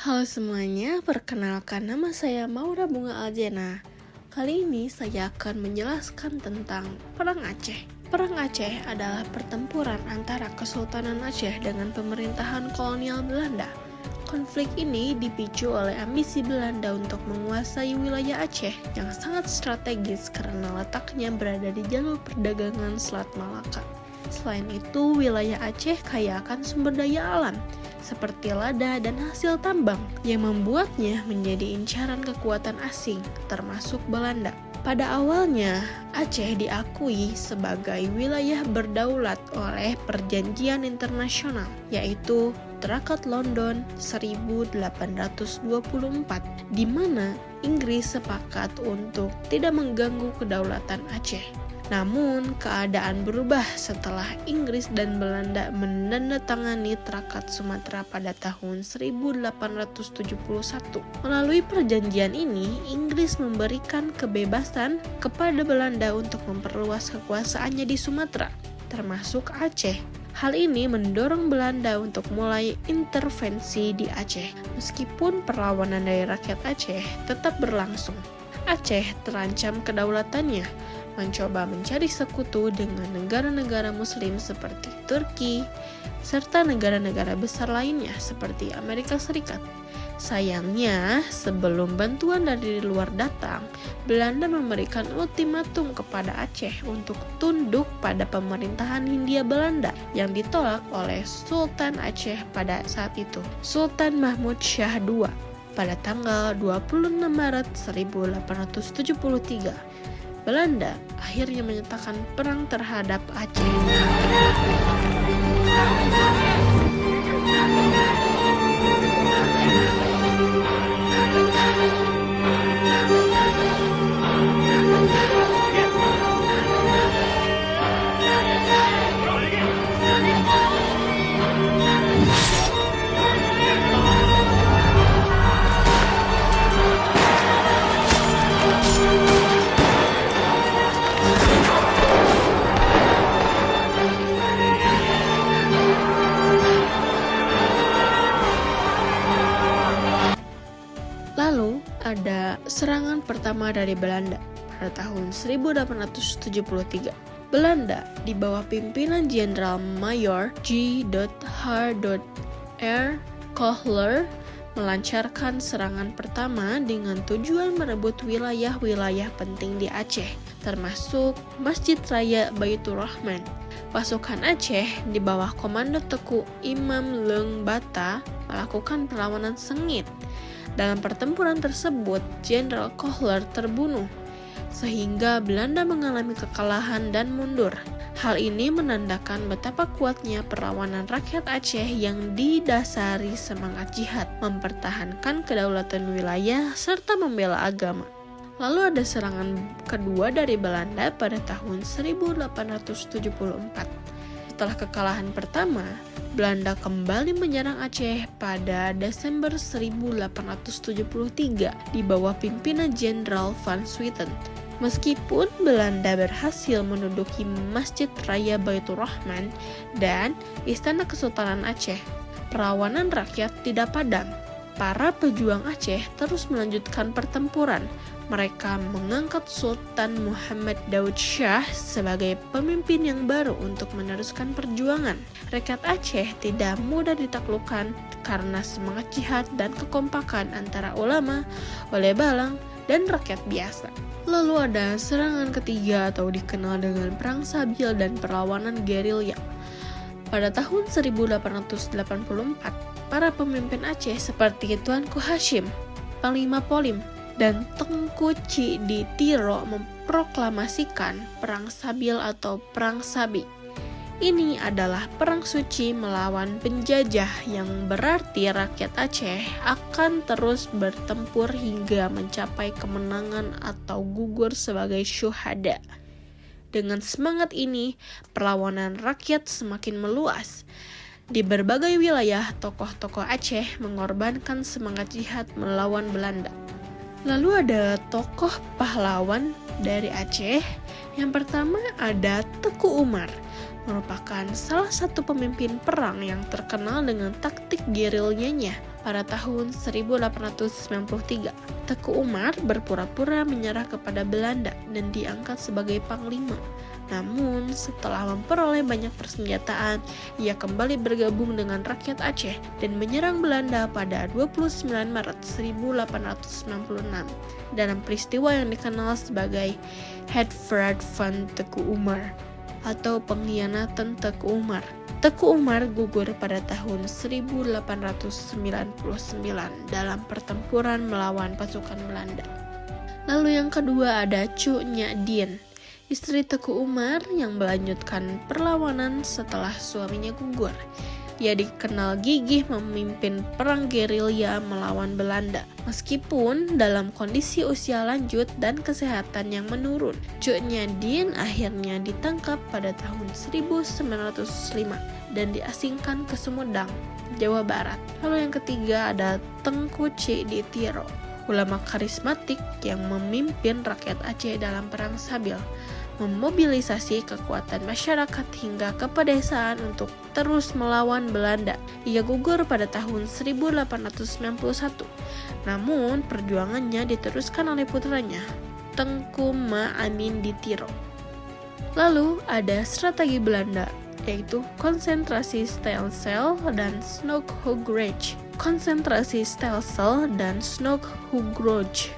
Halo semuanya, perkenalkan nama saya Maura Bunga Aljena. Kali ini saya akan menjelaskan tentang Perang Aceh. Perang Aceh adalah pertempuran antara Kesultanan Aceh dengan pemerintahan kolonial Belanda. Konflik ini dipicu oleh ambisi Belanda untuk menguasai wilayah Aceh yang sangat strategis karena letaknya berada di jalur perdagangan Selat Malaka. Selain itu, wilayah Aceh kaya akan sumber daya alam, seperti lada dan hasil tambang, yang membuatnya menjadi incaran kekuatan asing, termasuk Belanda. Pada awalnya, Aceh diakui sebagai wilayah berdaulat oleh perjanjian internasional, yaitu Traktat London 1824, di mana Inggris sepakat untuk tidak mengganggu kedaulatan Aceh. Namun, keadaan berubah setelah Inggris dan Belanda menandatangani Traktat Sumatera pada tahun 1871. Melalui perjanjian ini, Inggris memberikan kebebasan kepada Belanda untuk memperluas kekuasaannya di Sumatera, termasuk Aceh. Hal ini mendorong Belanda untuk mulai intervensi di Aceh, meskipun perlawanan dari rakyat Aceh tetap berlangsung. Aceh terancam kedaulatannya, mencoba mencari sekutu dengan negara-negara muslim seperti Turki, serta negara-negara besar lainnya seperti Amerika Serikat. Sayangnya, sebelum bantuan dari luar datang, Belanda memberikan ultimatum kepada Aceh untuk tunduk pada pemerintahan Hindia Belanda yang ditolak oleh Sultan Aceh pada saat itu, Sultan Mahmud Shah II, pada tanggal 26 Maret 1873. Belanda akhirnya menyatakan perang terhadap Aceh. Lalu ada serangan pertama dari Belanda pada tahun 1873. Belanda di bawah pimpinan Jenderal Mayor G.H. R. Kohler melancarkan serangan pertama dengan tujuan merebut wilayah-wilayah penting di Aceh, termasuk Masjid Raya Baitur Rahman. Pasukan Aceh di bawah komando Teku Imam Leung Bata melakukan perlawanan sengit. Dalam pertempuran tersebut, Jenderal Kohler terbunuh, sehingga Belanda mengalami kekalahan dan mundur. Hal ini menandakan betapa kuatnya perlawanan rakyat Aceh yang didasari semangat jihad, mempertahankan kedaulatan wilayah, serta membela agama. Lalu ada serangan kedua dari Belanda pada tahun 1874. Setelah kekalahan pertama, Belanda kembali menyerang Aceh pada Desember 1873 di bawah pimpinan Jenderal Van Swieten. Meskipun Belanda berhasil menduduki Masjid Raya Baitur Rahman dan Istana Kesultanan Aceh, perlawanan rakyat tidak padam. Para pejuang Aceh terus melanjutkan pertempuran. Mereka mengangkat Sultan Muhammad Daud Shah sebagai pemimpin yang baru untuk meneruskan perjuangan. Rakyat Aceh tidak mudah ditaklukkan karena semangat jihad dan kekompakan antara ulama, oleh balang, dan rakyat biasa. Lalu ada serangan ketiga atau dikenal dengan Perang Sabil dan perlawanan gerilya. Pada tahun 1884, para pemimpin Aceh seperti Tuanku Hashim, Panglima Polim, dan Tengku Ciditiro memproklamasikan Perang Sabil atau Perang Sabi. Ini adalah perang suci melawan penjajah yang berarti rakyat Aceh akan terus bertempur hingga mencapai kemenangan atau gugur sebagai syuhada. Dengan semangat ini, perlawanan rakyat semakin meluas. Di berbagai wilayah, tokoh-tokoh Aceh mengorbankan semangat jihad melawan Belanda. Lalu ada tokoh pahlawan dari Aceh Yang pertama ada Teku Umar, merupakan salah satu pemimpin perang yang terkenal dengan taktik gerilyanya pada tahun 1893. Teku Umar berpura-pura menyerah kepada Belanda dan diangkat sebagai panglima. Namun, setelah memperoleh banyak persenjataan, ia kembali bergabung dengan rakyat Aceh dan menyerang Belanda pada 29 Maret 1896 dalam peristiwa yang dikenal sebagai Hedvaart van Teku Umar atau pengkhianatan Teku Umar. Teku Umar gugur pada tahun 1899 dalam pertempuran melawan pasukan Belanda. Lalu yang kedua ada Cu Nyak Dien, istri Teku Umar yang melanjutkan perlawanan setelah suaminya gugur. Ia dikenal gigih memimpin perang gerilya melawan Belanda. Meskipun dalam kondisi usia lanjut dan kesehatan yang menurun, Cu Nyak Dien akhirnya ditangkap pada tahun 1905 dan diasingkan ke Sumedang, Jawa Barat. Lalu yang ketiga ada Tengku Ciditiro, ulama karismatik yang memimpin rakyat Aceh dalam Perang Sabil, memobilisasi kekuatan masyarakat hingga ke pedesaan untuk terus melawan Belanda. Ia gugur pada tahun 1891. Namun, perjuangannya diteruskan oleh putranya, Tengku Ma Amin Ditiro. Lalu, ada strategi Belanda, yaitu konsentrasi Stelsel dan Snoekhoogrege. Konsentrasi Stelsel dan Snoekhoogrege.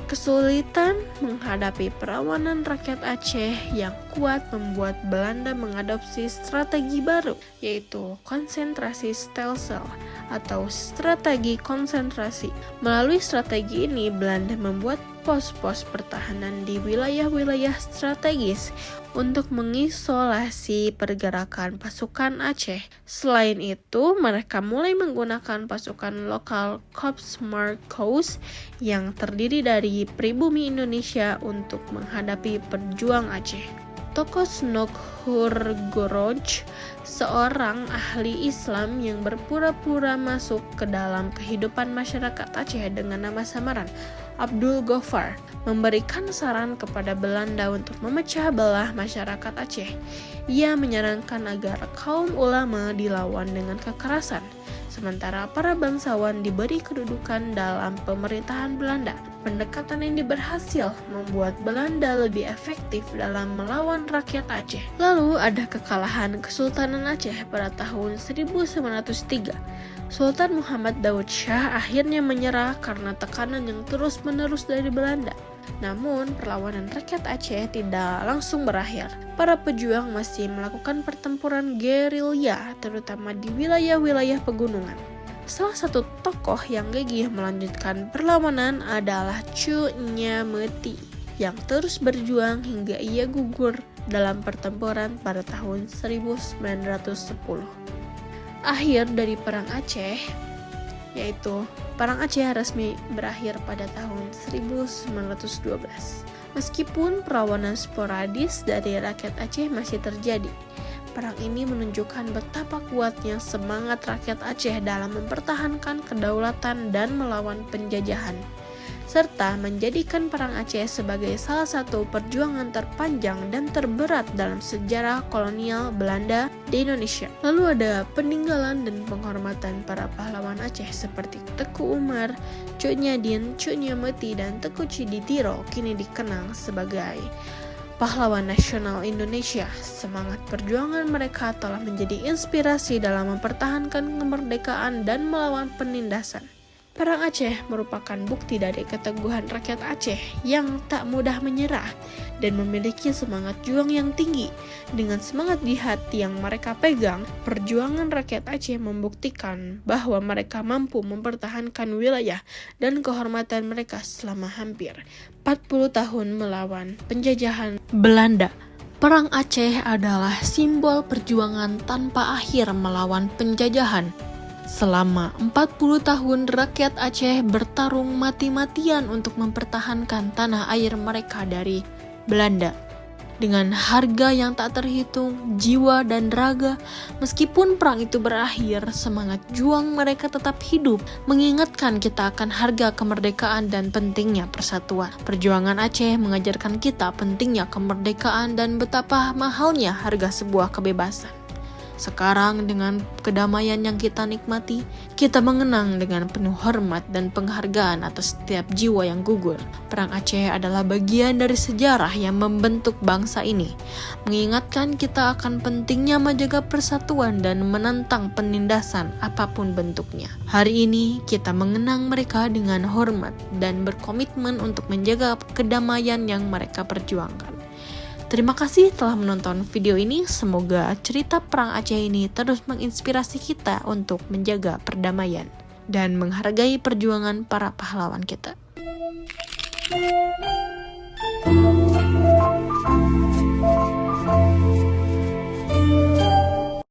Kesulitan menghadapi perlawanan rakyat Aceh yang kuat membuat Belanda mengadopsi strategi baru, yaitu konsentrasi Stelsel atau strategi konsentrasi. Melalui strategi ini, Belanda membuat pos-pos pertahanan di wilayah-wilayah strategis untuk mengisolasi pergerakan pasukan Aceh. Selain itu, mereka mulai menggunakan pasukan lokal Korps Marcos yang terdiri dari pribumi Indonesia untuk menghadapi pejuang Aceh. Tokoh Snoekhoogrege, seorang ahli Islam yang berpura-pura masuk ke dalam kehidupan masyarakat Aceh dengan nama samaran Abdul Ghaffar, memberikan saran kepada Belanda untuk memecah belah masyarakat Aceh. Ia menyarankan agar kaum ulama dilawan dengan kekerasan, sementara para bangsawan diberi kedudukan dalam pemerintahan Belanda. Pendekatan ini berhasil membuat Belanda lebih efektif dalam melawan rakyat Aceh. Lalu ada kekalahan Kesultanan Aceh pada tahun 1903. Sultan Muhammad Daud Shah akhirnya menyerah karena tekanan yang terus-menerus dari Belanda. Namun, perlawanan rakyat Aceh tidak langsung berakhir. Para pejuang masih melakukan pertempuran gerilya, terutama di wilayah-wilayah pegunungan. Salah satu tokoh yang gigih melanjutkan perlawanan adalah Cu Nyak Meti, yang terus berjuang hingga ia gugur dalam pertempuran pada tahun 1910. Akhir dari Perang Aceh, yaitu Perang Aceh resmi berakhir pada tahun 1912. Meskipun perlawanan sporadis dari rakyat Aceh masih terjadi, perang ini menunjukkan betapa kuatnya semangat rakyat Aceh dalam mempertahankan kedaulatan dan melawan penjajahan, serta menjadikan Perang Aceh sebagai salah satu perjuangan terpanjang dan terberat dalam sejarah kolonial Belanda di Indonesia. Lalu ada peninggalan dan penghormatan para pahlawan Aceh seperti Teku Umar, Cu Nyak Dien, Cu Nyak Meti, dan Teku Ciditiro kini dikenang sebagai pahlawan nasional Indonesia. Semangat perjuangan mereka telah menjadi inspirasi dalam mempertahankan kemerdekaan dan melawan penindasan. Perang Aceh merupakan bukti dari keteguhan rakyat Aceh yang tak mudah menyerah dan memiliki semangat juang yang tinggi. Dengan semangat jihad yang mereka pegang, perjuangan rakyat Aceh membuktikan bahwa mereka mampu mempertahankan wilayah dan kehormatan mereka selama hampir 40 tahun melawan penjajahan Belanda. Perang Aceh adalah simbol perjuangan tanpa akhir melawan penjajahan. Selama 40 tahun rakyat Aceh bertarung mati-matian untuk mempertahankan tanah air mereka dari Belanda. Dengan harga yang tak terhitung, jiwa dan raga, meskipun perang itu berakhir, semangat juang mereka tetap hidup, mengingatkan kita akan harga kemerdekaan dan pentingnya persatuan. Perjuangan Aceh mengajarkan kita pentingnya kemerdekaan dan betapa mahalnya harga sebuah kebebasan. Sekarang dengan kedamaian yang kita nikmati, kita mengenang dengan penuh hormat dan penghargaan atas setiap jiwa yang gugur. Perang Aceh adalah bagian dari sejarah yang membentuk bangsa ini, mengingatkan kita akan pentingnya menjaga persatuan dan menentang penindasan apapun bentuknya. Hari ini kita mengenang mereka dengan hormat dan berkomitmen untuk menjaga kedamaian yang mereka perjuangkan. Terima kasih telah menonton video ini. Semoga cerita Perang Aceh ini terus menginspirasi kita untuk menjaga perdamaian dan menghargai perjuangan para pahlawan kita.